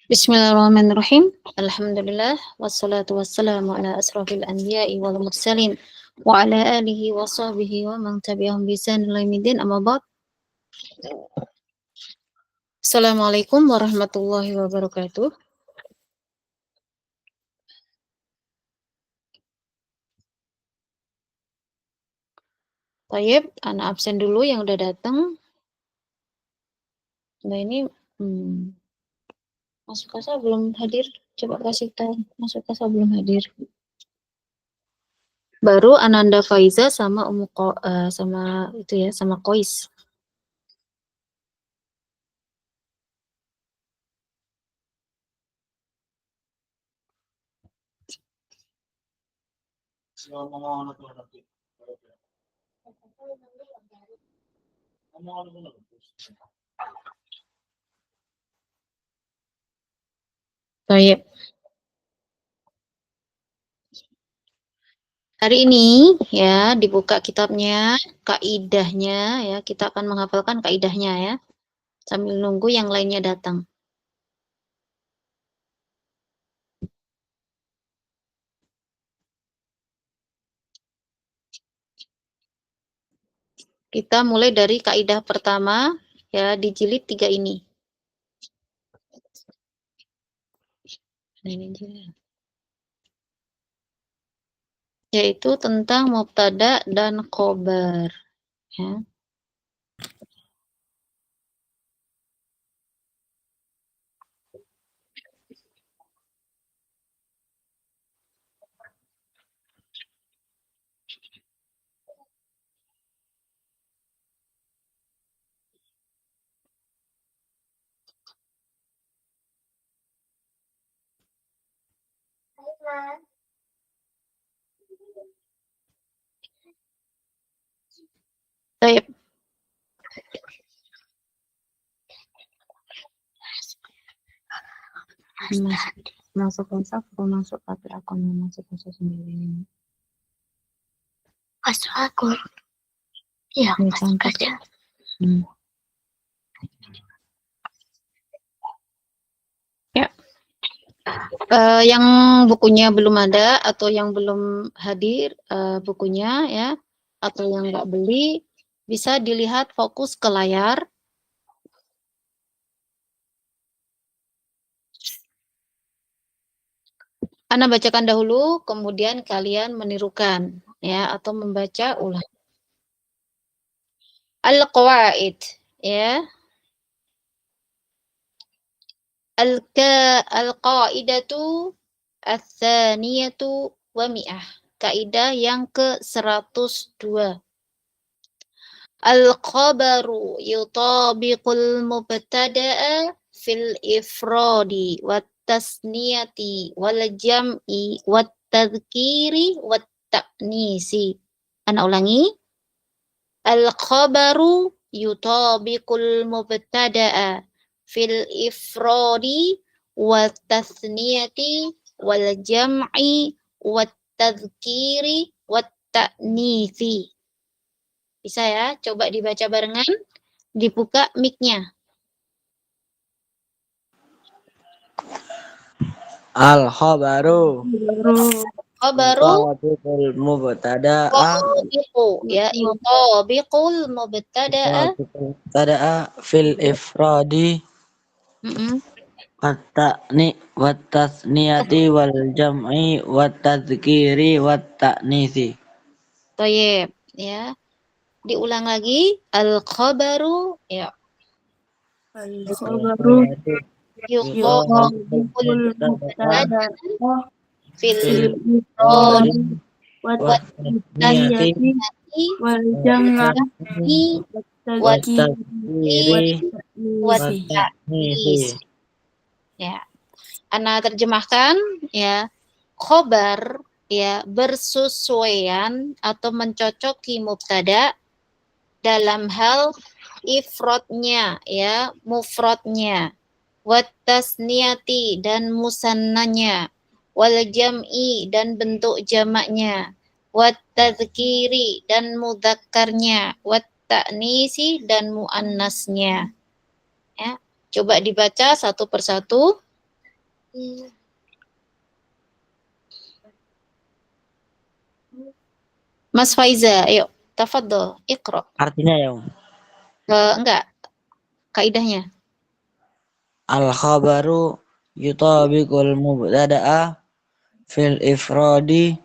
Bismillahirrahmanirrahim. Alhamdulillah wassalatu wassalamu ala asrofil anbiya'i wal mursalin wa ala alihi wa sahbihi wa man tabi'ahum bi ihsanin ila yaumil amma ba'd. Assalamualaikum warahmatullahi wabarakatuh. Tayyib, anak absen dulu yang udah datang. Nah ini Masuk Asa belum hadir. Coba kasih tahu Masuk Asa belum hadir. Baru Ananda Faiza sama sama itu ya, sama Kois. Baik. Hari ini ya dibuka kitabnya, kaidahnya ya, kita akan menghafalkan kaidahnya ya. Sambil nunggu yang lainnya datang. Kita mulai dari kaidah pertama ya di jilid 3 ini. Yaitu tentang mubtada dan khobar ya. Baik. Masuk WhatsApp atau masuk akun masuk WhatsApp sendiri? Masuk akun. Iya, masuk aja. Ya. Yang bukunya belum ada atau yang belum hadir bukunya ya, atau yang nggak beli, bisa dilihat fokus ke layar. Ana bacakan dahulu, kemudian kalian menirukan ya atau membaca ulang. Al-qawaid ya. Al-qaidatu ats-tsaniyatu wa mi'ah. Kaidah yang ke-102. Al-khabaru yutabiqul mubtada'a fil ifradi wat tasniyati wal jam'i wat tadhkiri wat ta'nisi. Ana ulangi. Al-khabaru yutabiqul mubtada'a fil ifradi wat tasniyati wal jam'i wat tadhkiri wat ta'nisi. Bisa ya? Coba dibaca barengan. Dibuka mic-nya. Al-khabaru Khabaru mubtada'a ya, yutabiqul mubtada'a fil ifradi wat tasniyati wal jam'i wat tadhkiri wat ta'nisi. Thayyib ya. Diulang lagi. Al-khabaru ya. Al-khabaru Yutabiqul mubtada'a fil ifradi wat wat tasniyati wal jam'i wat tadhkiri wat wat ta'nisi. Ya. Ana terjemahkan ya. Khobar ya bersesuaian atau mencocoki mubtada dalam hal ifrodnya ya, mufrodnya, wat tasniyati dan musannanya, wal jam'i dan bentuk jamaknya, wat tadhkiri dan mudzakarnya, wat ta'nisi dan muannasnya. Ya. Coba dibaca satu persatu. Mas Faiza, ayo, tafadhol, iqra. Artinya ya, Enggak, kaidahnya. al-khabaru yutabiqul mubtada'a fil ifradi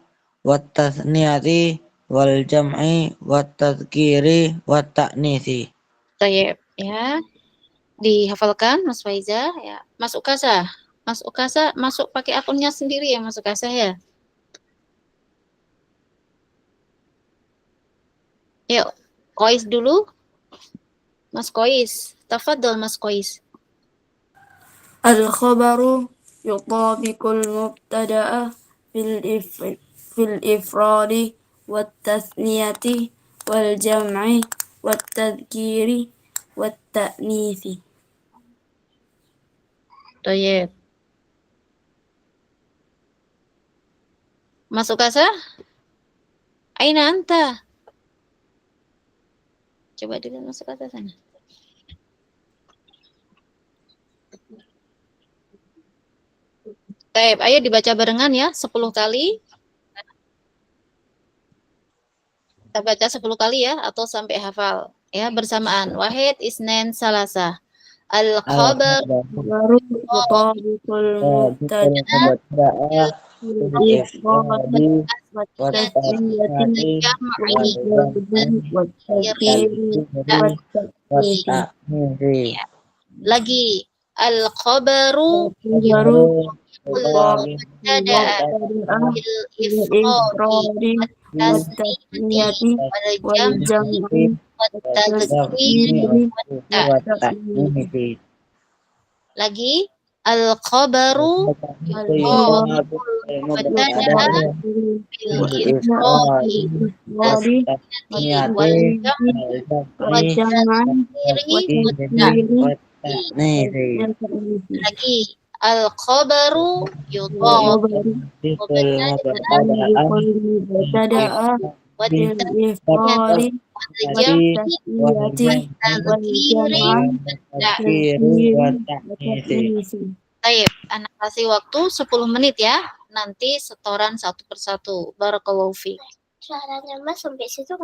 wat tathniyati wal jam'i wat tadhkiri wat ta'nitsi. Tayyib, ya. Dihafalkan Mas Faiza, ya. Mas Ukasa. Mas Ukasa masuk pakai akunnya sendiri ya, Mas Ukasa ya. Yuk, Kois dulu. Mas Kois. Tafadhol Mas Kois. الخبر يطابق المبتدأ في الإفراد والتثنية والجمع والتذكير والتأنيث. Tayyib. Mas Ukasa? Aina anta? Coba dilihat Mas Ukasa sana. Tayyib, ayo dibaca barengan ya, 10 kali. Kita baca 10 kali ya, atau sampai hafal. Ya, bersamaan. Wahid, isnen, salasa. Al-khabar الخبر يطابق المبتدأ mubtada'a في fil الإفراد ifradi wat والتثنية tathniyati wal jam'i والجمع wat والتذكير tadhkiri wat والتأنيث. ta'nitsi. Lagi. Al-khabaru الخبر Yutabiqul mubtada المبتدأ bil في ifradi الإفراد والتثنية wal والجمع jam'i wat tadhkiri wat ta'nitsi. lagi. Al-khabaru الخبر mubtada bil ifradi wal jam'i wat والجمع tadhkiri wat والتأنيث. lagi. Al-khabaru الخبر mubtada المبتدأ wat في الإفراد jam'i والتثنية والجمع والتأنيث. Baik, anak kasih waktu 10 menit ya. Nanti setoran satu persatu. Barakallahu fiik. Suaranya Mas sampai situ.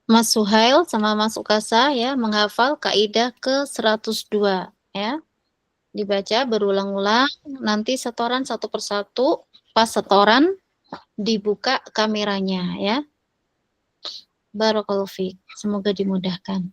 Mas Suhail sama Mas Ukasa ya menghafal kaidah ke-102 ya. Dibaca berulang-ulang, nanti setoran satu persatu. Pas setoran dibuka kameranya ya. Barakallahu fiik. Semoga dimudahkan.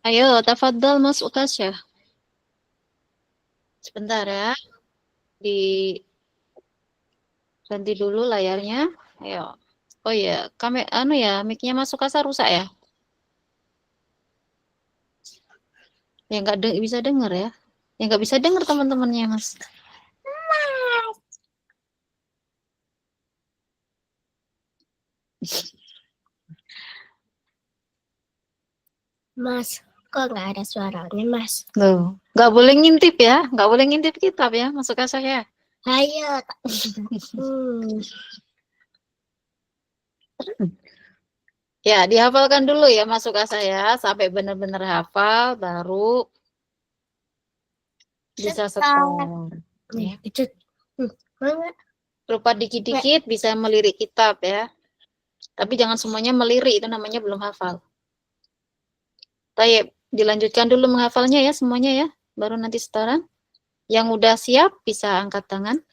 Ayo, tafadhal Mas Ukasya. Sebentar ya. Ganti dulu layarnya. Ayo. Oh ya, mic-nya Mas Ukasya rusak ya? Ya nggak bisa denger ya. Ya nggak bisa denger teman-temannya Mas. Mas, kok nggak ada suaranya, Mas? Loh, nggak boleh ngintip ya, nggak boleh ngintip kitab ya, Mas Ukasya ya. Ayo. Hmm. Ya, dihafalkan dulu ya Mas Ukasya ya, sampai benar-benar hafal, baru bisa setor. Nih, kecut. Mana? Lupa dikit-dikit bisa melirik kitab ya. Tapi jangan semuanya melirik, itu namanya belum hafal. Baik, dilanjutkan dulu menghafalnya ya semuanya ya, baru nanti setoran. Yang udah siap bisa angkat tangan.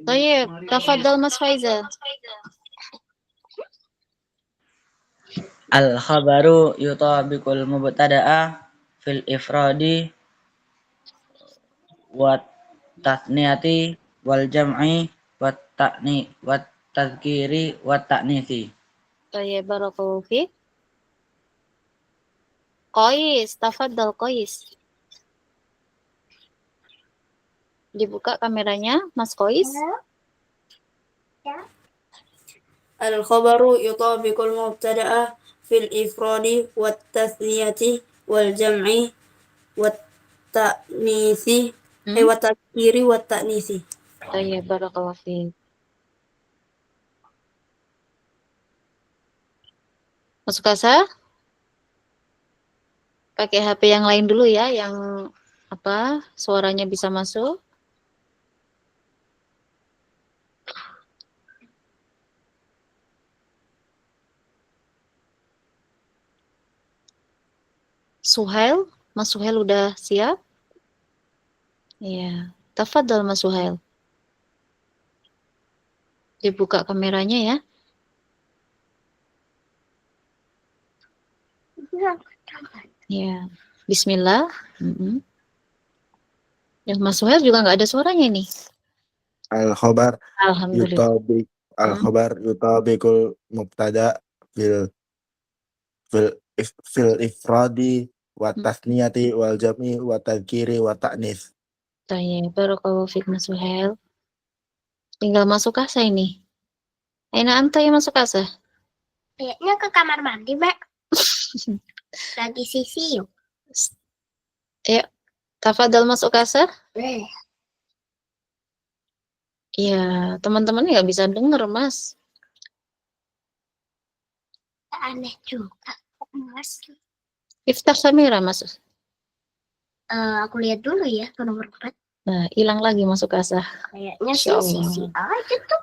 Baik, tafadhal Mas Faizal. Al-khabaru yutabiqul mubtada'a fil ifradi wa tasniyati wal jam'i wa tadhkiri wa ta'nisi. Baik, barakallahu fiik. Qais, tafadhal Qais. Dibuka kameranya, Mas Qais. Al-khabaru yutabiqul mubtada'a fil ifradi wat tasniyati wal jam'i wat ta'nisi wa tadhkiri wa ta'nisi. Baik, barakallahu fiik. Mas Ukasya? Pakai HP yang lain dulu ya, yang suaranya bisa masuk. Suhail, Mas Suhail udah siap? Iya, tafadhal Mas Suhail. Dibuka kameranya ya. Ya, Bismillah. Ya, Mas Suhail juga nggak ada suaranya nih. Al-khabar Alhamdulillah. al-khabar yutabiqul mubtada fil ifradi wa tasniyati wal jam'i wa tadhkiri wa ta'nis. Baik, barakallahu fiik Mas Suhail. Tinggal masuk asa ini. Aina anta ya masuk asa? Kayaknya ke kamar mandi, Mbak. Lagi sisi yuk. Ayo, tafadhal masuk asa. Eh, Ya, teman-teman nggak bisa denger, Mas. aneh juga, Mas. Iftah Samira, Mas. Aku lihat dulu ya ke nomor 4. Nah, hilang lagi masuk asa. Kayaknya Insya Allah. sisi aja tuh.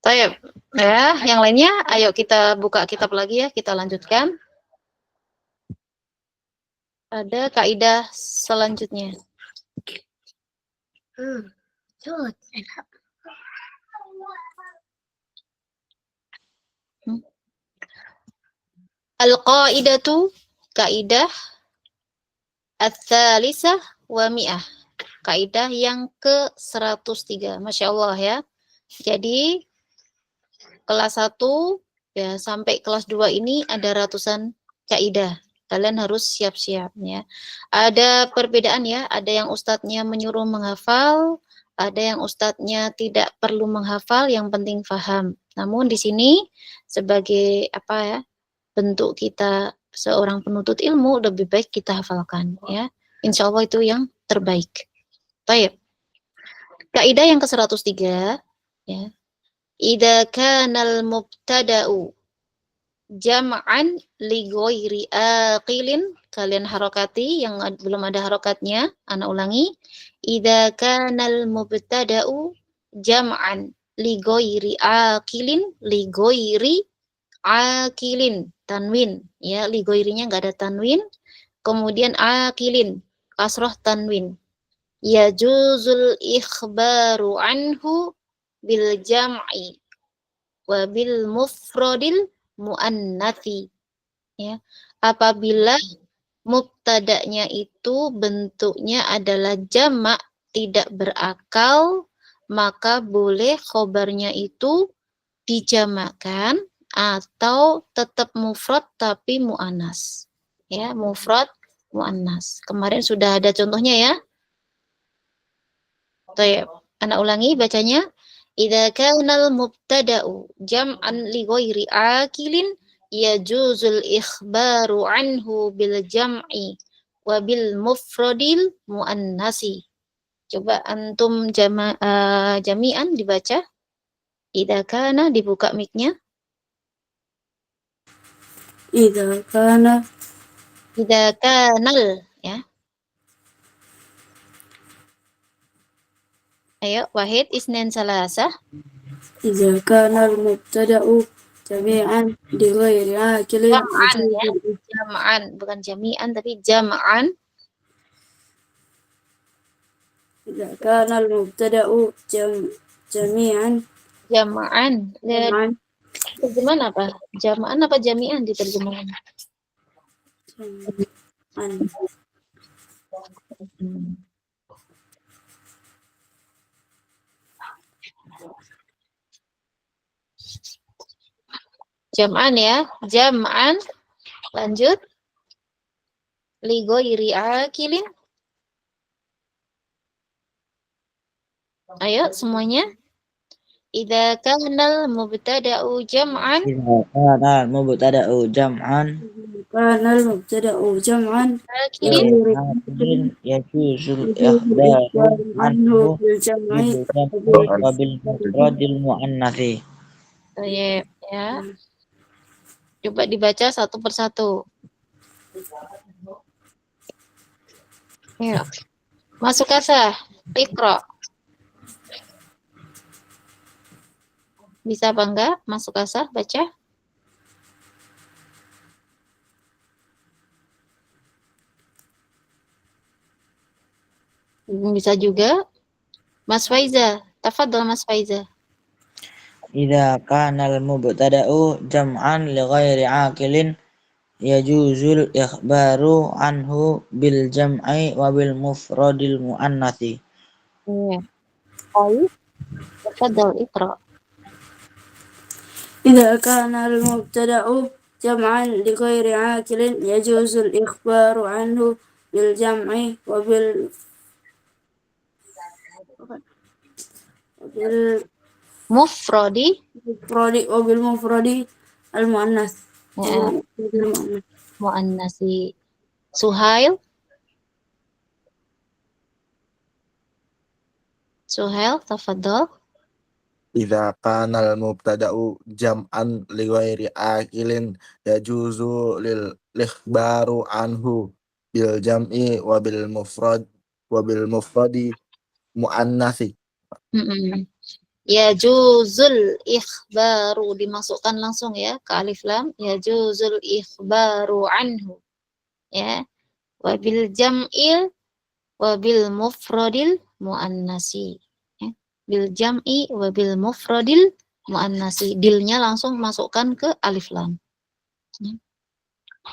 Baik, ya, yang lainnya, ayo kita buka kitab lagi ya, kita lanjutkan. Ada kaidah selanjutnya. Cut. Al-qaidatu, kaidah ats-tsalisah wa mi'ah. Kaidah yang ke-103. Masya Allah ya. Jadi kelas 1 ya sampai kelas 2 ini ada ratusan kaidah. Kalian harus siap-siap ya. Ada perbedaan ya, ada yang ustadznya menyuruh menghafal, ada yang ustadznya tidak perlu menghafal, yang penting paham. Namun di sini sebagai apa ya, bentuk kita seorang penuntut ilmu, lebih baik kita hafalkan ya. Insya Allah itu yang terbaik. Baik. Kaidah yang ke-103 ya. Idza kanal mubtada'u jam'an li ghairi aqilin, kalian harokati yang belum ada harokatnya, ana ulangi. Idza kanal mubtada'u jam'an li ghairi aqilin, tanwin ya, li ghairinya enggak ada tanwin, kemudian aqilin kasroh tanwin. Yajuzul ikhbaru anhu bil jam'i wa bil mufradil muannatsi ya. Apabila mubtada'nya itu bentuknya adalah jamak tidak berakal, maka boleh khobarnya itu dijamakkan atau tetap mufrad tapi muannas ya, mufrad muannas. Kemarin sudah ada contohnya ya. Baik, ana ulangi bacanya. Idza kanal mubtada'u jam'an li ghairi akilin yajuzul ikhbaru anhu bil jam'i wa bil mufradil muannasi. Coba antum jami'an dibaca. Idza kana, dibuka mic-nya. Idza kanal ya. Ayo, Wahid, Isnin, Salasah. idza kanal mubtada'u jami'an li ghairi akilin Jam'an ya. Jam'an, bukan jami'an tapi jam'an. idza kanal mubtada'u jami'an Jam'an. jam'an Terjemahan apa? Jam'an apa jami'an diterjemahkan? jam'an Jam'an ya. Jam'an. Lanjut. Li ghairi akilin. Ayo semuanya. Idza kanal mubtada'u jam'an. Idza kanal mubtada'u jam'an kanal mubtada'u jam'an Akilin. akilin yajuzul ikhbaru anhu bil jam'i bil jam'i wa bil mufradil muannatsi. Baik, ya. Coba dibaca satu persatu. Ya. Masuk kasah. Iqra. Bisa apa enggak? Masuk kasah, baca. Bisa juga. Mas Faiza. Tafadhol Mas Faiza. Idza kanal mubtada'u jam'an li ghairi aqilin yajuzul ikhbaru anhu bil jam'i wa bil mufradil muannatsi. Iya. Baik. Tafadhol Iqra. إذا كان المبتدأ جمعا لغير عاقل يجوز الإخبار عنه بالجمع وبالمفرد المؤنث. Ya. Muannasi. Suhail. Suhail, tafadhol. Idza kanal mubtada'u jam'an li ghairi akilin yajuzu lil ikhbaru anhu bil jam'i wa bil mufradi muannasi. Ya juzul ikhbaru, dimasukkan langsung ya ke alif lam. Ya juzul ikhbaru anhu ya, wa bil jam'il wa bil mufradil muannasi ya. Bil jam'i wa bil mufradil muannasi, dilnya langsung masukkan ke alif lam ya.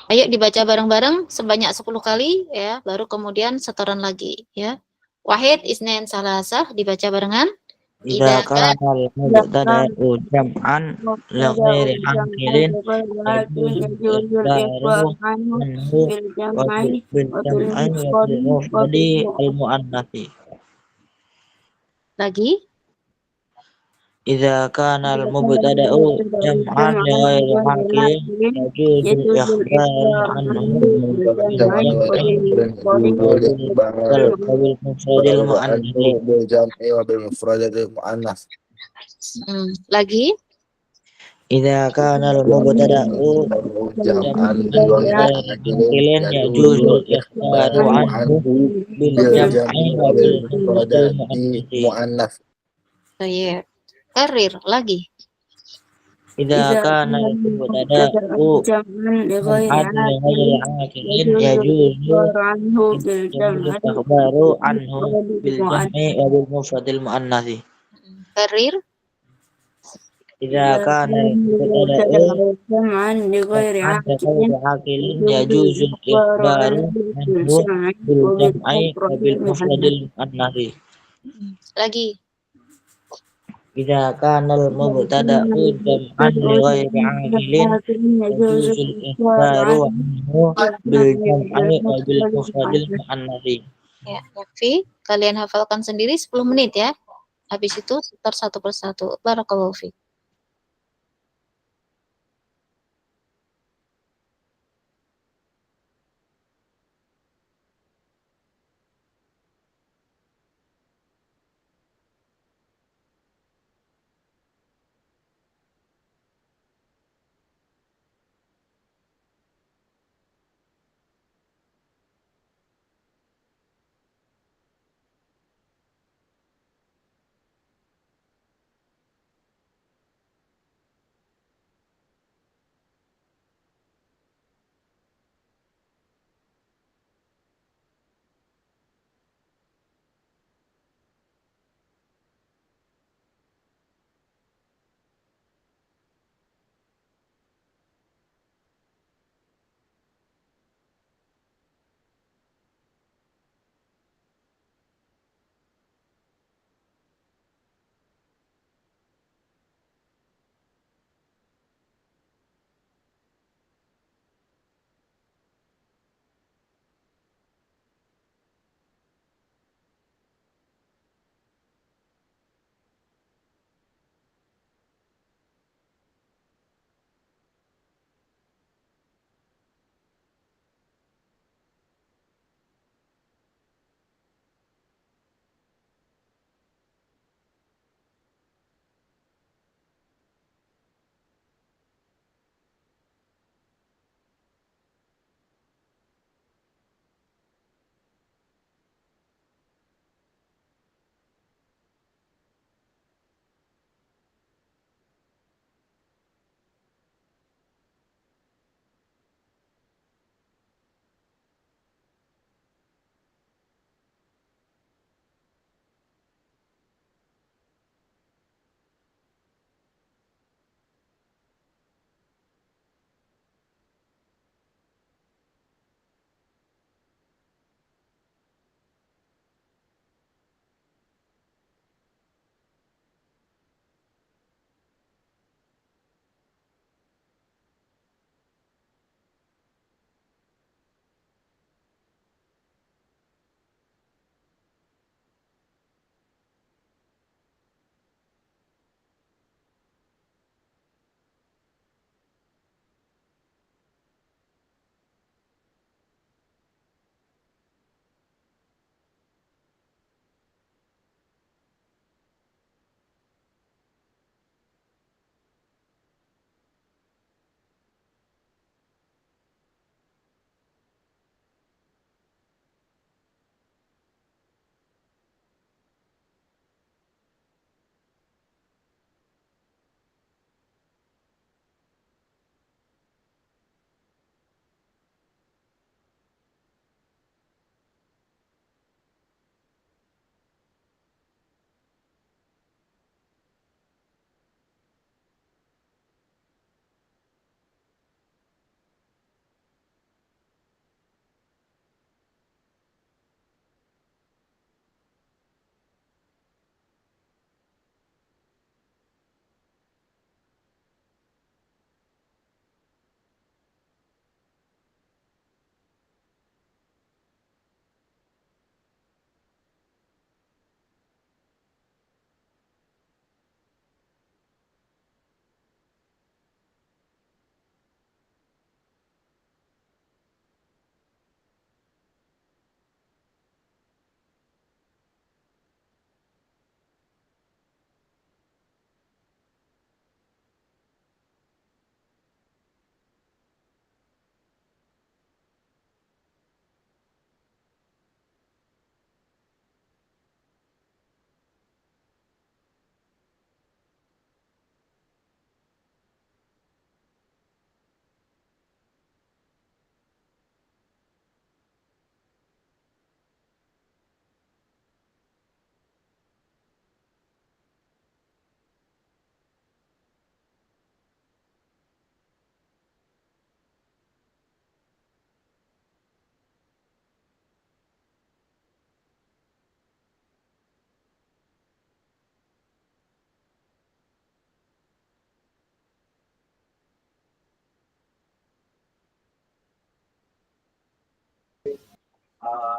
Ayo dibaca bareng-bareng sebanyak 10 kali ya, baru kemudian setoran lagi ya. Wahid, Isnin, Salasah, dibaca barengan. Idza kanal mubtada'u jam'an li ghairi aqilin yajuzul ikhbaru anhu bil jam'i wa bil mufradi al muannatsi. Lagi. إذا كان المبتدأ جمعا لغير عاقل يجوز الإخبار عنه جمعا بالجمع يقول إخبار وبالمفرد عنه المؤنث. بالجمع وبالمفردة المؤنث. Lagi. إذا كان المبتدأ جمعا جمعا لغير لغير عاقل عاقل يجوز يجوز الإخبار الإخبار عنه عنه بالجمع بالجمع وبالمفرد وبالمفردة المؤنث. المؤنث. Saya karir lagi. إذا كان المبتدأ جمعا لغير جمعا عاقل لغير عاقل يجوز يجوز الإخبار عنه بالجمع الإخبار عنه والمفرد بالجمع المؤنث. وبالمفرد المؤنث. Karir. إذا إذا كان كان المبتدأ المبتدأ جمعا لغير جمعا لغير عاقل عاقل يجوز يجوز الإخبار الإخبار عنه عنه بالجمع بالجمع وبالمفرد وبالمفرد المؤنث. المؤنث. Lagi. إذا كان المبتدأ جمعا لغير عاقل يجوز يجوز الإخبار الإخبار عنه عنه بالجمع بالجمع وبالمفرد وبالمفرد المؤنث. المؤنث. Ya, yakfi. Kalian hafalkan sendiri 10 menit ya. Habis itu setor satu persatu. Barakallahu fiik.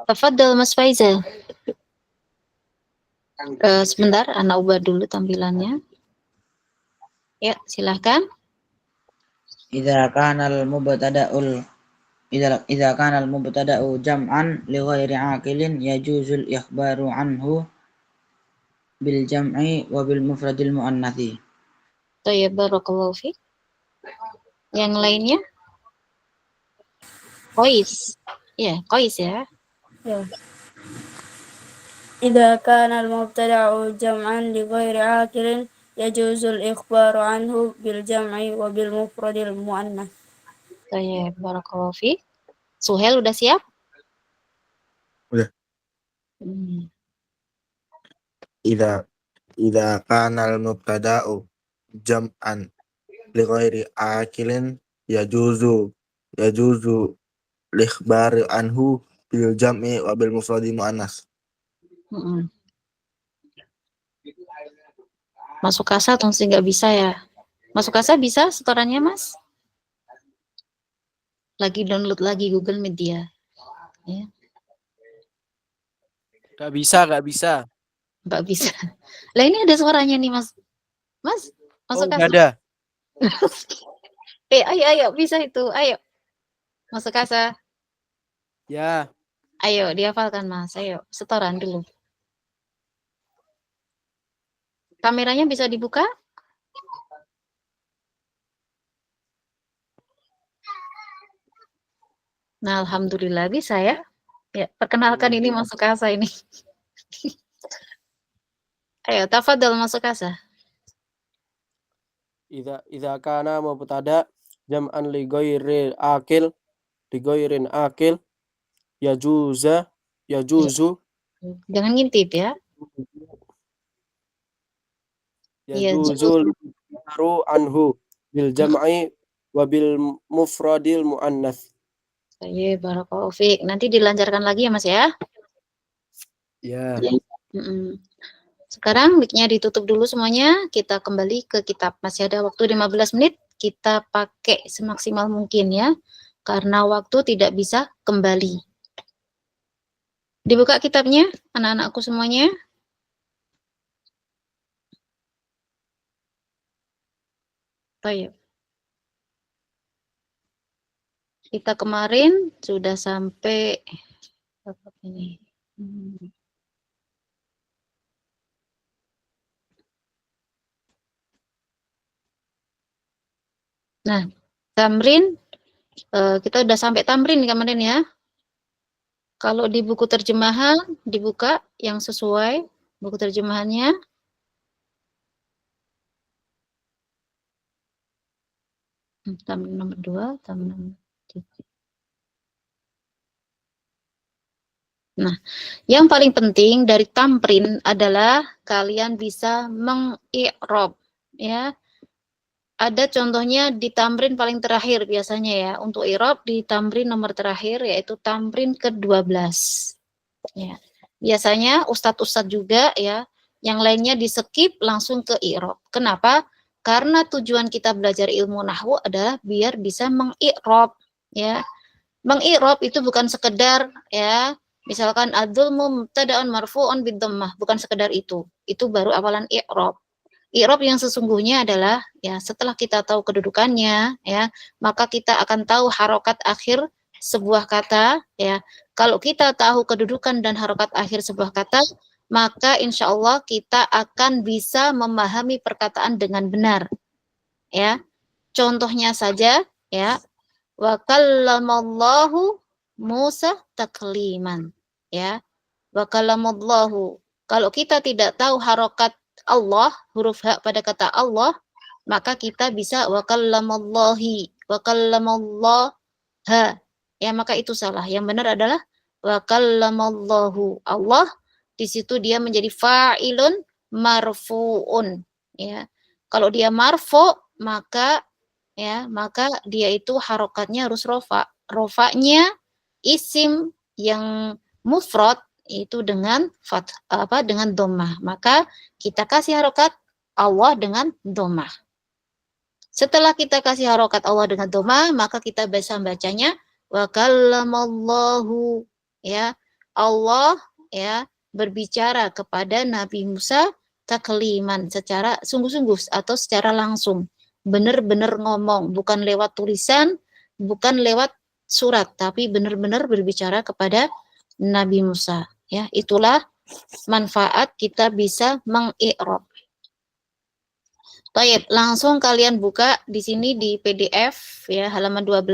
Tafadhal Mas Faizal. Sebentar, Ana ubah dulu tampilannya. Ya, silahkan. Idza kana al-mubtada'ul idza kana al-mubtada'u jam'an li ghairi 'aqilin yajuzul ikhbaru anhu bil jam'i wa bil mufradil muannatsi. Thayyib, barakallahu fiik. Yang lainnya? Qais. Ya, Qais ya. إذا كان المبتدع جمعا لغير عاقل يجوز الإخبار عنه بالجمع وبالمفرد المؤنث. Thayyib, barakallahu fiik. Suhel udah siap? Udah. Idza kana al-mubtada'u jam'an li ghairi akilin yajuzu likhbar anhu bil jam'i wa bil mufradi muannas. Masuk kasa atau nggak bisa ya? Masuk kasa bisa setorannya, Mas? Lagi download lagi Google Media. Ya. Gak bisa. Nggak bisa. Lah ini ada suaranya nih, Mas. Mas, masuk Nggak kasa. ada. Ayo, bisa itu. Ayo. Masuk kasa. Ya. Ayo, dihafalkan, Mas. Ayo, setoran dulu. Kameranya bisa dibuka? Nah, alhamdulillah bisa ya. Ya, perkenalkan ini masuk kasa ini. Ayo, tafadhol masuk kasa. Idza kana mubtada jam'an li ghairi ghairin akil yajuzu Jangan ngintip ya. yajuzul ikhbaru anhu bil jam'i wa bil mufradil muannats. Iya, barakallahu fiik. Nanti dilancarkan lagi ya, Mas ya. Ya. Sekarang mic-nya ditutup dulu semuanya. Kita kembali ke kitab. Masih ada waktu 15 menit. Kita pakai semaksimal mungkin ya. Karena waktu tidak bisa kembali. Dibuka kitabnya, anak-anakku semuanya. Baik. Kita kemarin sudah sampai apa ini? Nah, tamrin kita udah sampai tamrin kemarin ya. Kalau di buku terjemahan dibuka yang sesuai buku terjemahannya. Tamrin nomor 2, tamrin nomor 3. Nah, yang paling penting dari tamrin adalah kalian bisa mengi'rab ya. Ada contohnya di tamrin paling terakhir biasanya ya. Untuk i'rab di tamrin nomor terakhir yaitu tamrin ke-12. Ya. Biasanya ustadz-ustadz juga ya, yang lainnya di-skip langsung ke i'rab. Kenapa? Karena tujuan kita belajar ilmu nahwu adalah biar bisa mengi'rab ya. Mengi'rab itu bukan sekedar ya, misalkan adzulmu mubtada'un marfu'un bidhammah, bukan sekedar itu. Itu baru awalan i'rab. I'rab yang sesungguhnya adalah ya setelah kita tahu kedudukannya ya, maka kita akan tahu harokat akhir sebuah kata ya. Kalau kita tahu kedudukan dan harokat akhir sebuah kata, maka insya Allah kita akan bisa memahami perkataan dengan benar. Ya, contohnya saja ya, wa kallamallahu Musa takliman. Ya, wa kallamallahu. Kalau kita tidak tahu harokat Allah, huruf ha pada kata Allah, maka kita bisa wa kallamallahi, wa kallamallaha. Ya, maka itu salah. Yang benar adalah wa kallamallahu. Allah di situ dia menjadi fa'ilun marfu'un. Ya. Kalau dia marfu, maka dia itu harokatnya harus rofa. Rofanya isim yang mufrad itu dengan dengan dhammah. Maka kita kasih harokat Allah dengan dhammah. Setelah kita kasih harokat Allah dengan dhammah, maka kita bisa bacanya wa kallamallahu ya. Allah ya berbicara kepada Nabi Musa takliman secara sungguh-sungguh atau secara langsung, benar-benar ngomong, bukan lewat tulisan, bukan lewat surat, tapi benar-benar berbicara kepada Nabi Musa. Ya, itulah manfaat kita bisa mengi'rab. Baik, langsung kalian buka di sini di PDF ya halaman 12.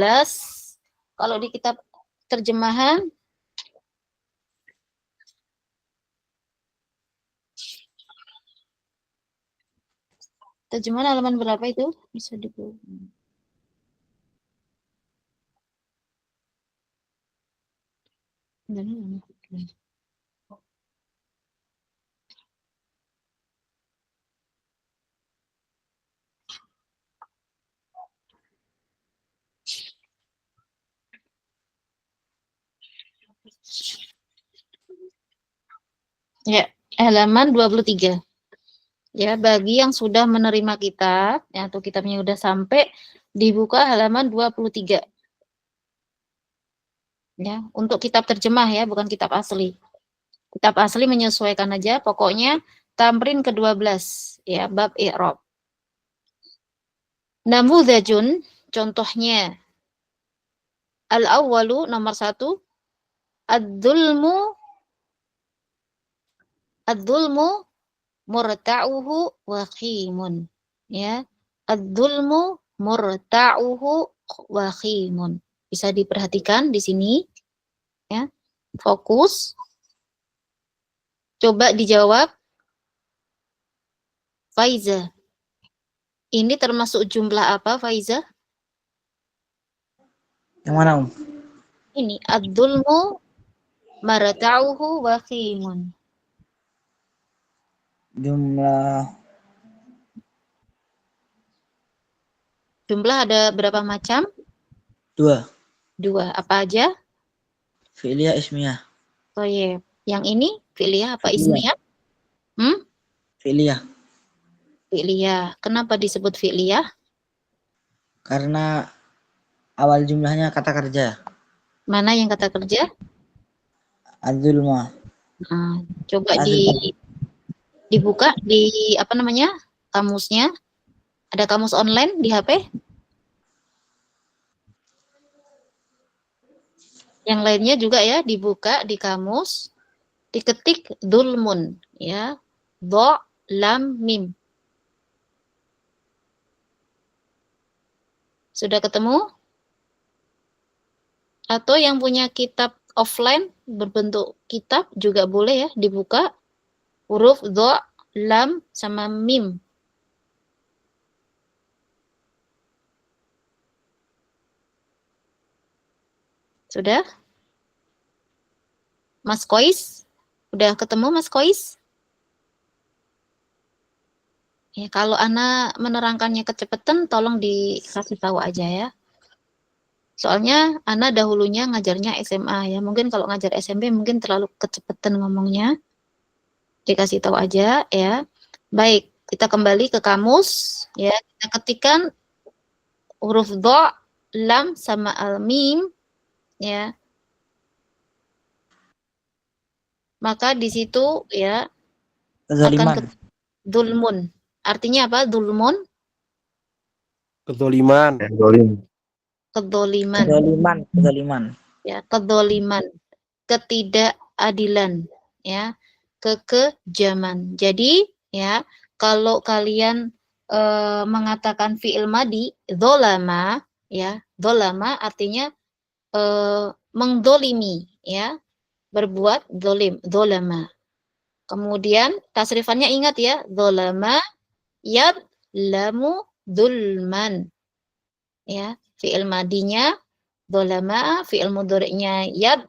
Kalau di kitab terjemahan halaman berapa itu? Bisa dibuka. Ya, halaman 23. Ya, bagi yang sudah menerima kitab, ya, atau kitabnya sudah sampai, dibuka halaman 23. Ya, untuk kitab terjemah ya, bukan kitab asli. Kitab asli menyesuaikan aja, pokoknya tamrin ke-12, ya, bab i'rab. Namudhajun, contohnya. Al-awwalu, nomor 1, ad-dhulmu murta'uhu wakhimun. Ya, ad-dhulmu murta'uhu wakhimun. Bisa diperhatikan di sini. Ya, fokus. Coba dijawab. Faiza. Ini termasuk jumlah apa, Faiza? Yang mana, Om? Ini ad-dhulmu marta'uhu wakhimun. Jumlah ada berapa macam? 2. 2. Apa aja? Fi'liyah, ismiyah. Oh iya. Yang ini fi'liyah apa Fi'liyah. ismiyah? Fi'liyah. Fi'liyah. Kenapa disebut fi'liyah? Karena awal jumlahnya kata kerja. Mana yang kata kerja? Az-zulma. Nah, coba dibuka di apa namanya? Kamusnya. Ada kamus online di HP? Yang lainnya juga ya, dibuka di kamus, diketik dzulmun ya. Dha lam mim. Sudah ketemu? Atau yang punya kitab offline berbentuk kitab juga boleh ya, dibuka huruf dha, lam sama mim. Sudah? Mas Kois? Udah ketemu Mas Kois? Ya, kalau Ana menerangkannya kecepatan, tolong dikasih tahu aja ya. Soalnya Ana dahulunya ngajarnya SMA ya. Mungkin kalau ngajar SMP mungkin terlalu kecepatan ngomongnya. Dikasih tahu aja ya. Baik, kita kembali ke kamus ya. Kita ketikkan huruf dha, lam sama al-mim ya. Maka di situ ya Kezaliman. akan dzulmun. Artinya apa? Dzulmun? Kezoliman. Kedzoliman. Kezaliman. Ya, kedzoliman. Ketidakadilan ya. Kekejaman. Jadi ya, kalau kalian mengatakan fi'il madi dzolama ya, dzolama artinya mengdzolimi ya, berbuat zolim, dzolama. Kemudian tasrifannya ingat ya, dzolama yadlamu dzulman. Ya, fi'il madinya dzolama, fi'il mudhari'nya yadlimu,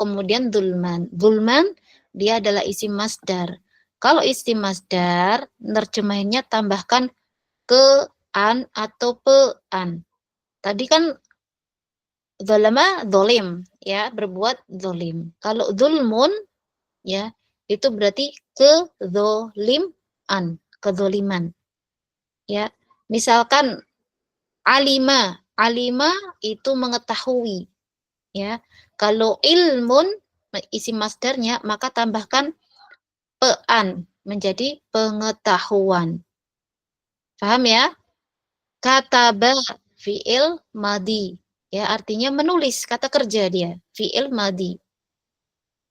kemudian dzulman. Dzulman dia adalah isim masdar. Kalau isim masdar, nerjemahinnya tambahkan ke an atau pe-an. Tadi kan dzolama zolim ya, berbuat zolim. Kalau dzulmun ya, itu berarti kezoliman, kezoliman. Ya, misalkan alima itu mengetahui. Ya, Kalau ilmun isim masdarnya, maka tambahkan pe'an menjadi pengetahuan. Paham ya? Kataba fi'il madi. Ya, artinya menulis, kata kerja dia, fi'il madi.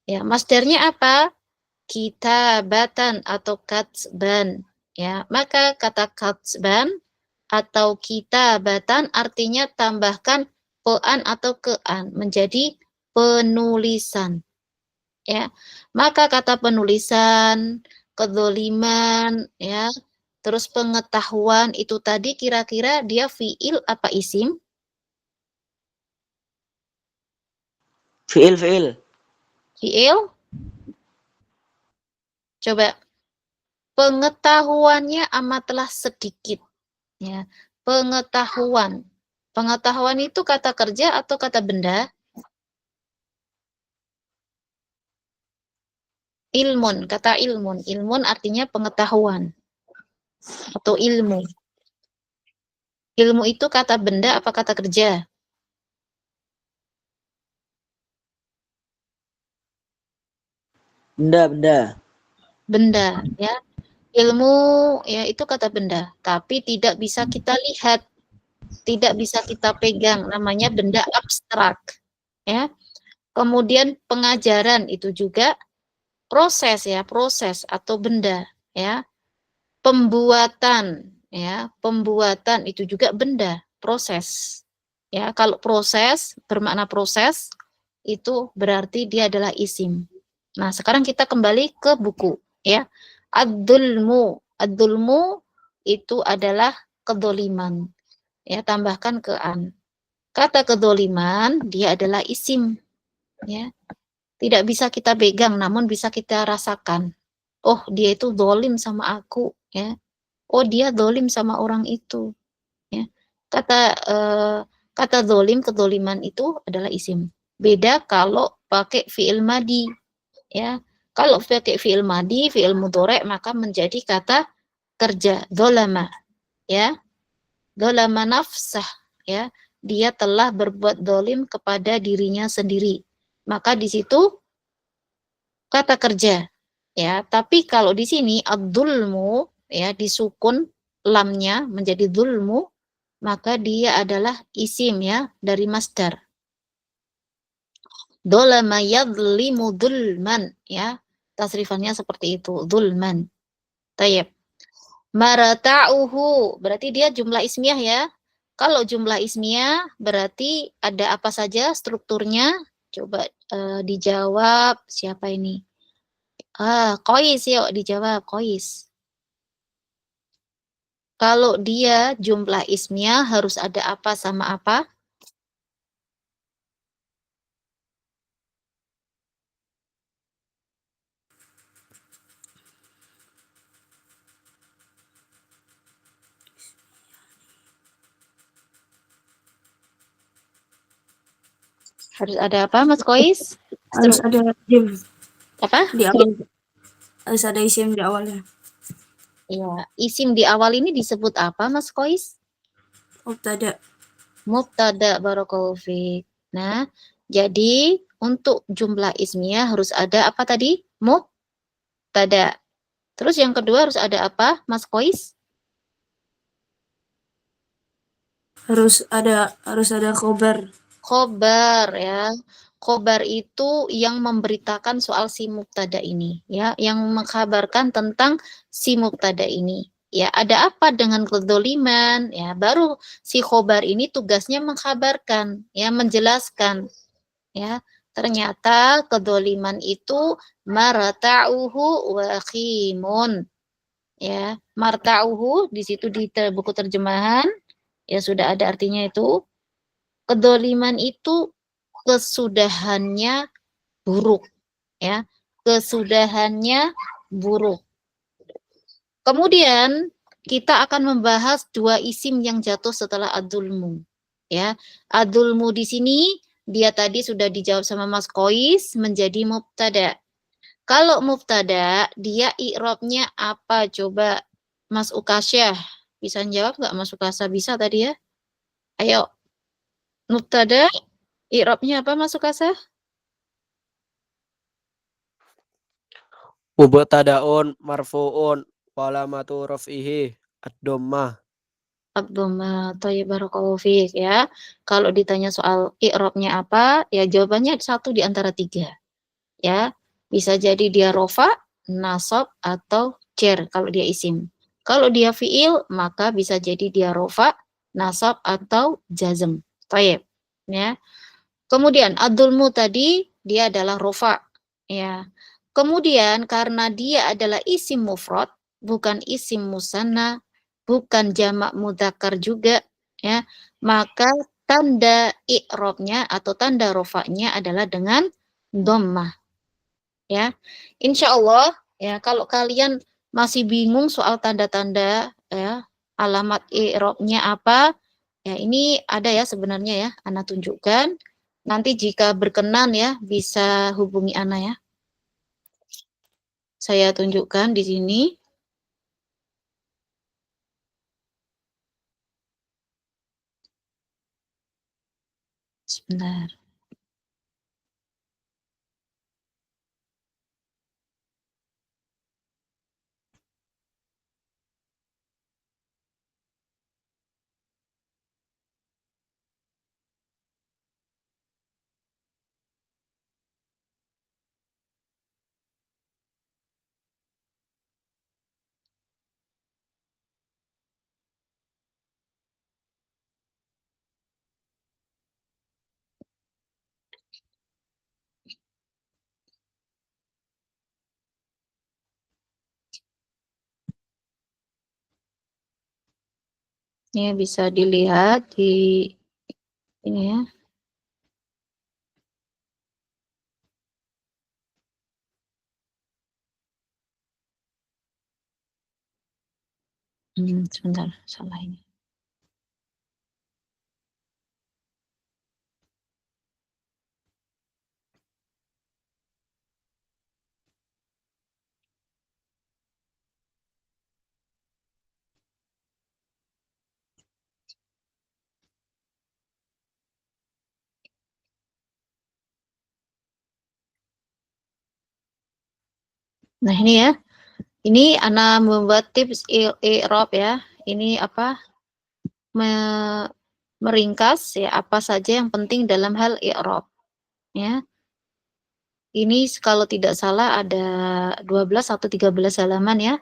Ya, masdarnya apa? Kitabatan atau katsban. Ya, maka kata katsban atau kitabatan artinya tambahkan pe'an atau ke'an menjadi penulisan. Ya, maka kata penulisan, kedzoliman, ya, terus pengetahuan itu tadi kira-kira dia fi'il apa isim? Fi'il, fi'il. Fi'il? Coba. Pengetahuannya amatlah sedikit. Ya, pengetahuan. Pengetahuan itu kata kerja atau kata benda? Ilmun, kata ilmun. Ilmun artinya pengetahuan atau ilmu. Ilmu itu kata benda apa kata kerja? Benda, benda. Benda, ya. Ilmu ya itu kata benda, tapi tidak bisa kita lihat, tidak bisa kita pegang, namanya benda abstrak, ya. Kemudian pengajaran itu juga proses ya, proses atau benda, ya. Pembuatan, ya, pembuatan itu juga benda, proses. Ya, kalau proses bermakna proses itu berarti dia adalah isim. Nah, sekarang kita kembali ke buku, ya. Ad-dulmu, ad-dulmu itu adalah kedoliman. Ya, tambahkan ke an. Kata kedoliman dia adalah isim, ya. Tidak bisa kita pegang, namun bisa kita rasakan. Oh, dia itu dolim sama aku, ya. Oh, dia dolim sama orang itu, ya. Kata dolim, kedoliman itu adalah isim. Beda kalau pakai fi'il madi, ya. Kalau pakai fi'il madi, fi'il mudhari' maka menjadi kata kerja, dolama, ya. Dolama nafsah, ya. Dia telah berbuat dolim kepada dirinya sendiri. Maka di situ kata kerja, ya. Tapi kalau di sini ad-dulmu, ya, disukun lamnya menjadi dulmu, maka dia adalah isim, ya, dari masdar. Dolama yadlimu dulman, ya. Tasrifannya seperti itu, dulman. Tayyib. Marata'uhu, berarti dia jumlah ismiyah, ya. Kalau jumlah ismiyah berarti ada apa saja strukturnya? Coba dijawab, siapa ini? Qais, yuk dijawab, Qais. Kalau dia jumlah ismiyah harus ada apa sama apa? Harus ada apa, Mas Qais? Harus ada isim Apa? di awal. Harus ada isim di awalnya. Ya, isim di awal ini disebut apa, Mas Qais? Mubtada. Mubtada, barakallahu fiik. Nah, jadi untuk jumlah ismiyah harus ada apa tadi? Mubtada. Terus yang kedua harus ada apa, Mas Qais? Harus ada khobar. Khobar, ya. Khobar itu yang memberitakan soal si mubtada ini, ya, yang mengkabarkan tentang si mubtada ini. Ya, ada apa dengan kedzoliman? Ya, baru si khobar ini tugasnya mengkabarkan, ya, menjelaskan. Ya, ternyata kedzoliman itu marta'uhu wa khimun. Ya, marta'uhu di situ di buku terjemahan ya sudah ada artinya itu. Kedzoliman itu kesudahannya buruk, ya. Kesudahannya buruk. Kemudian kita akan membahas dua isim yang jatuh setelah ad-dulmu, ya. Ad-dulmu di sini dia tadi sudah dijawab sama Mas Qais menjadi mubtada. Kalau mubtada dia i'rabnya apa coba Mas Ukasyah? Bisa jawab nggak Mas Ukasya? Bisa tadi ya? Ayo. Mubtada i'rabnya apa Mas Ukasya? Mubtadaun marfuun wa alamatu raf'ihi ad-dhammah. Abdullah, thayyib barakallahu fiik ya. Kalau ditanya soal i'rabnya apa, ya jawabannya satu di antara tiga. Ya, bisa jadi dia rofa, nasab, atau jar kalau dia isim. Kalau dia fiil, maka bisa jadi dia rofa, nasab, atau jazm. Thayyib. Ya. Kemudian adulmu tadi dia adalah rofa. Ya. Kemudian karena dia adalah isim mufrad, bukan isim musanna, bukan jamak mudzakkar juga, ya, maka tanda i'rabnya atau tanda rofaknya adalah dengan dhammah, ya. Insya Allah, ya, kalau kalian masih bingung soal tanda-tanda, ya, alamat i'rabnya apa, ya ini ada ya sebenarnya ya, Ana tunjukkan. Nanti jika berkenan ya bisa hubungi Ana ya. Saya tunjukkan di sini. Sebentar. Ini bisa dilihat di ini ya. Sebentar, salah ini. Nah, ini ya. Ini Ana membuat tips i'rab ya. Ini apa? Meringkas ya apa saja yang penting dalam hal i'rab. Ya. Ini kalau tidak salah ada 12 atau 13 halaman ya.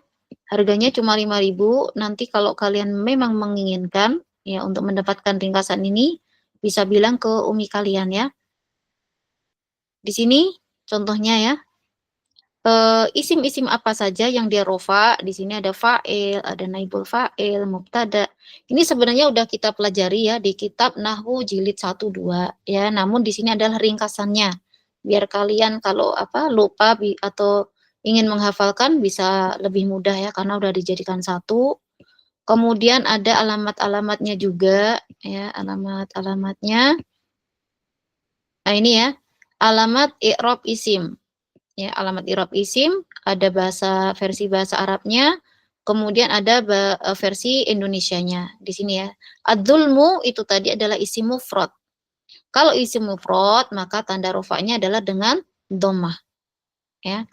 Harganya cuma 5.000. Nanti kalau kalian memang menginginkan ya untuk mendapatkan ringkasan ini bisa bilang ke umi kalian ya. Di sini contohnya ya. Isim-isim apa saja yang dia rofa, di sini ada fa'il, ada naibul fa'il, mubtada. Ini sebenarnya udah kita pelajari ya di kitab Nahwu jilid 1 2 ya, namun di sini adalah ringkasannya. Biar kalian kalau apa lupa atau ingin menghafalkan bisa lebih mudah ya karena udah dijadikan satu. Kemudian ada alamat-alamatnya juga ya, alamat-alamatnya. Nah, ini ya. Alamat i'rab isim. Ya, alamat i'rab isim, ada versi bahasa Arabnya, kemudian ada versi Indonesianya di sini ya. Ad-dzulmu itu tadi adalah isim mufrad. Kalau isim mufrad, maka tanda rofaknya adalah dengan dhammah. Ya.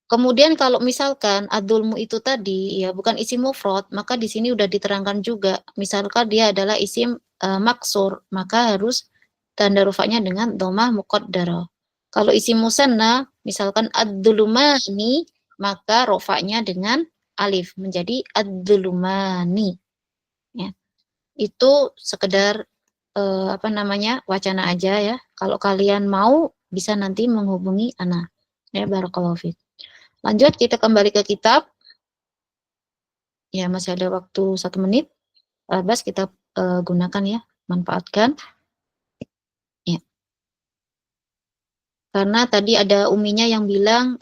Kemudian kalau misalkan ad-dzulmu itu tadi ya bukan isim mufrad, maka di sini udah diterangkan juga. Misalkan dia adalah isim maksur, maka harus tanda rofaknya dengan dhammah muqaddarah. Kalau isim musanna, misalkan ad-dzulumani, maka rofaknya dengan alif menjadi ad-dzulumani. Ya. Itu sekedar apa namanya? Wacana aja ya. Kalau kalian mau bisa nanti menghubungi Ana. Ya, barakallahu fiik. Lanjut kita kembali ke kitab. Ya, masih ada waktu 1 menit. Bas kita gunakan ya, manfaatkan. Ya. Karena tadi ada uminya yang bilang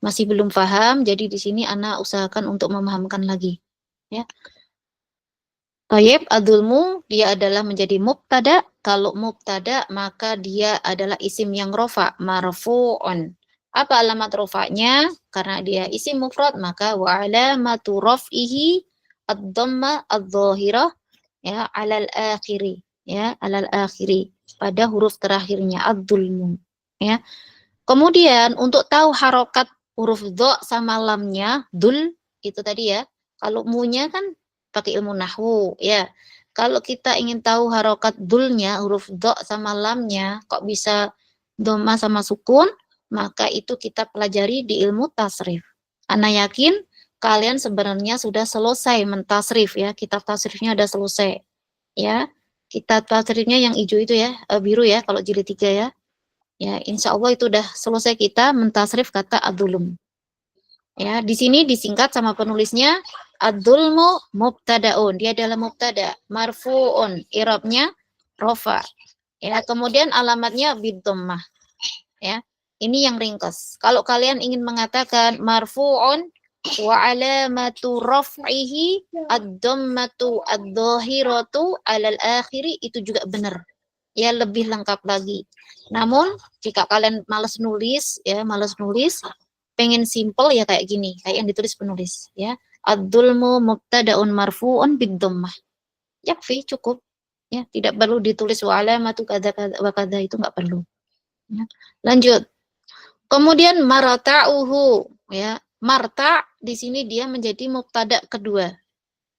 masih belum paham, jadi di sini Ana usahakan untuk memahamkan lagi. Ya. Tayyib, adulmu dia adalah menjadi mubtada. Kalau mubtada maka dia adalah isim yang rofa, marfu'un. Apa alamat rofaknya? Karena dia isim mufrad maka wa alamatu raf'ihi ad-dhamma adh-dhahirah ya alal akhiri ya alal akhiri pada huruf terakhirnya ad-dhulmu ya. Kemudian untuk tahu harokat huruf do sama lamnya, dul itu tadi ya. Kalau munya kan pakai ilmu nahwu ya. Kalau kita ingin tahu harokat dulnya, huruf do sama lamnya, kok bisa doma sama sukun, maka itu kita pelajari di ilmu tasrif. Ana yakin kalian sebenarnya sudah selesai mentasrif ya, kitab tasrifnya udah selesai ya. Kitab tasrifnya yang hijau itu ya, biru ya kalau jilid 3 ya. Ya, insya Allah itu udah selesai kita mentasrif kata ad-dulm. Ya, di sini disingkat sama penulisnya ad-dulmu mubtadaun. Dia adalah mubtada, marfuun, i'rabnya rofa. Ya, kemudian alamatnya bidhammah. Ya, ini yang ringkas. Kalau kalian ingin mengatakan marfuun wa alamatu raf'ihi ad-dhammatu ad-dhahiratu 'alal akhiri, itu juga benar. Ya, lebih lengkap lagi. Namun jika kalian malas nulis ya, pengen simple ya kayak gini, kayak yang ditulis penulis ya. Ad-dulmu mubtadaun marfu'un bid-dhammah. Yakfi, cukup. Ya, tidak perlu ditulis wa alamatu kadza wa kadza, itu enggak perlu. Ya. Lanjut. Kemudian marata'uhu ya. Marta di sini dia menjadi mubtada kedua.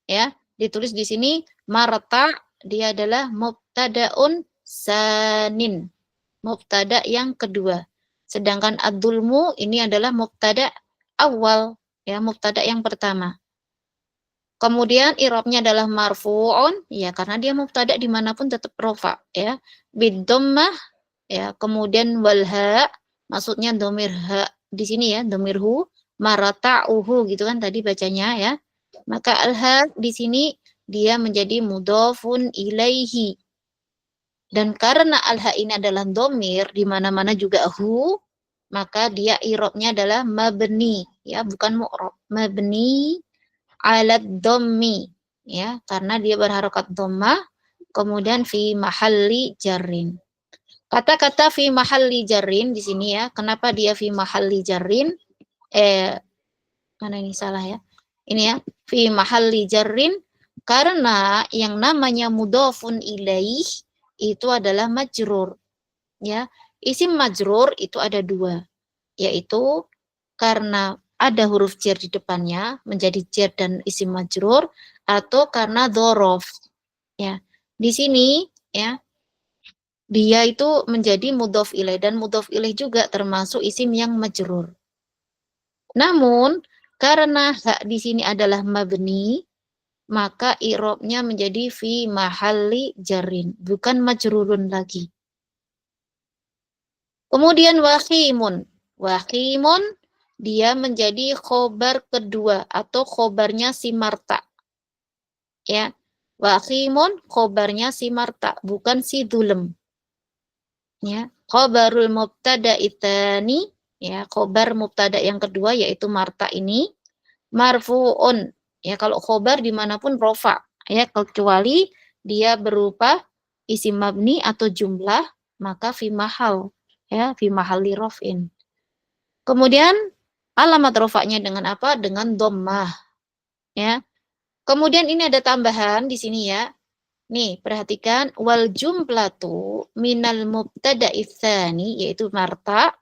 Ya, ditulis di sini marta, dia adalah mubtadaun sanin, mubtada yang kedua. Sedangkan ad-dulmu ini adalah mubtada awal, ya, mubtada yang pertama. Kemudian i'rabnya adalah marfu'un, ya karena dia mubtada dimanapun tetap rofa, ya. Bidhammah, ya. Kemudian walha, maksudnya domir ha di sini ya, domir hu, marata'uhu gitu kan tadi bacanya ya. Maka al-ha di sini dia menjadi mudhafun ilaihi. Dan karena al-ha ini adalah domir, di mana-mana juga hu, maka dia i'rabnya adalah mabni, ya, bukan mu'rab. Mabni 'alad dhammi, ya, karena dia berharokat dhammah, kemudian fi mahalli jarrin. Kata-kata fi mahalli jarrin di sini ya, kenapa dia fi mahalli jarrin? Mana ini salah ya? Ini ya, fi mahalli jarrin, karena yang namanya mudhafun ilaih itu adalah majrur. Ya, isim majrur itu ada dua, yaitu karena ada huruf jar di depannya menjadi jar dan isim majrur, atau karena dzaraf. Ya, di sini ya dia itu menjadi mudhaf ilaih, dan mudhaf ilaih juga termasuk isim yang majrur. Namun karena ha di sini adalah mabni, maka i'rabnya menjadi fi mahalli jarrin, bukan majrurun lagi. Kemudian waqimun. Waqimun dia menjadi khobar kedua atau khobarnya si marta. Ya. Waqimun khobarnya si marta, bukan si dzulm. Ya, khobarul mubtada itani, ya, khobar mubtada yang kedua yaitu marta ini marfu'un. Ya, kalau khobar dimanapun rofa, ya, kecuali dia berupa isim mabni atau jumlah, maka fi mahal, ya, fi mahalli raf'in. Kemudian alamat rofa'nya dengan apa? Dengan dhammah, ya. Kemudian ini ada tambahan di sini ya. Nih, perhatikan wal jumlatu minal mubtada'i tsani, yaitu marta,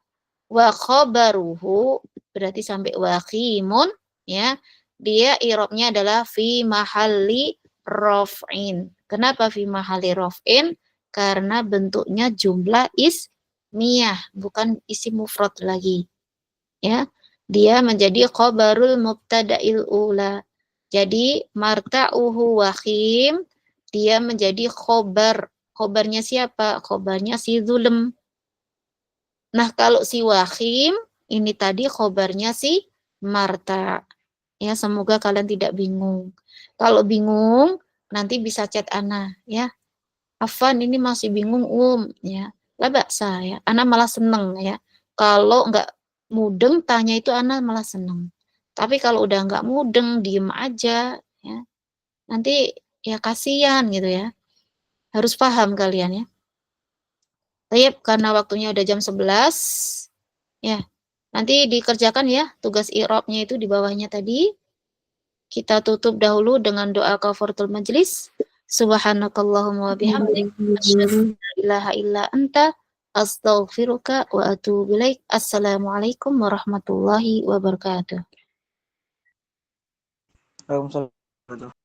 wa khabaruhu, berarti sampai waqimun, ya. Dia i'rabnya adalah fi mahalli raf'in. Kenapa fi mahalli raf'in? Karena bentuknya jumlah ismiyah, bukan isim mufrad lagi. Ya. Dia menjadi khabarul mubtada'il ula. Jadi marta'uhu waqim, dia menjadi khobar. Khobarnya siapa? Khobarnya si dzulm. Nah, kalau si waqim ini tadi khobarnya si marta. Ya, semoga kalian tidak bingung. Kalau bingung, nanti bisa chat Ana, ya. Afan ini masih bingung, ya. Lah baksa, ya. Ana malah seneng, ya. Kalau enggak mudeng, tanya itu Ana malah seneng. Tapi kalau udah enggak mudeng, diem aja, ya. Nanti, ya kasihan gitu ya. Harus paham kalian, ya. Baik, karena waktunya udah jam 11, ya. Nanti dikerjakan ya, tugas i'rabnya itu di bawahnya tadi. Kita tutup dahulu dengan doa kafaratul majlis. Subhanakallahumma wa bihamdik, asyhadu an la ilaha illa anta, Astaghfiruka wa atubu ilaik. Assalamualaikum warahmatullahi wabarakatuh. Waalaikumsalam.